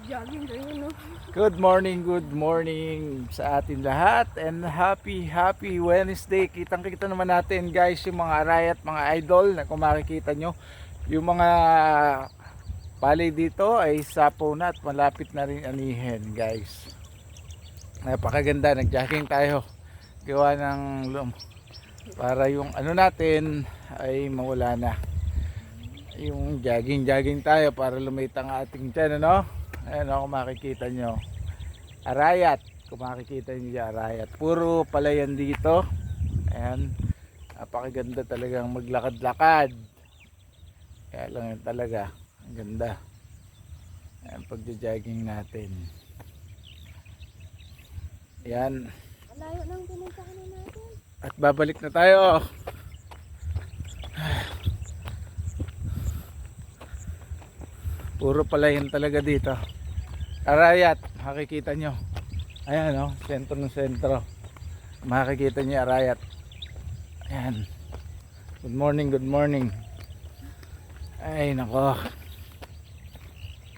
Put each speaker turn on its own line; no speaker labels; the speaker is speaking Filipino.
Jogging kayo, no?
Good morning sa atin lahat and happy Wednesday. Kitang-kita naman natin guys yung mga arayat, mga idol na kung makikita nyo. Yung mga palay dito ay sapo na at malapit na rin anihin guys. Napakaganda, nag-jogging tayo. Gawa ng para yung ano natin ay mawala na. Yung jogging tayo para lumit ang ating tiyan, ano? Ayan o, kung makikita nyo arayat, kung makikita nyo yung arayat, puro palayan dito. Ayan, napakaganda talagang maglakad-lakad, kaya lang yun talaga ang ganda. Ayan, pagja-jogging natin. Ayan,
Malayo nang pinuntahan natin.
at babalik na tayo. Puro palayan talaga dito. Arayat, makikita nyo. Ayan o, sentro ng sentro. Makikita nyo arayat. Ayan. Good morning. Ay nako.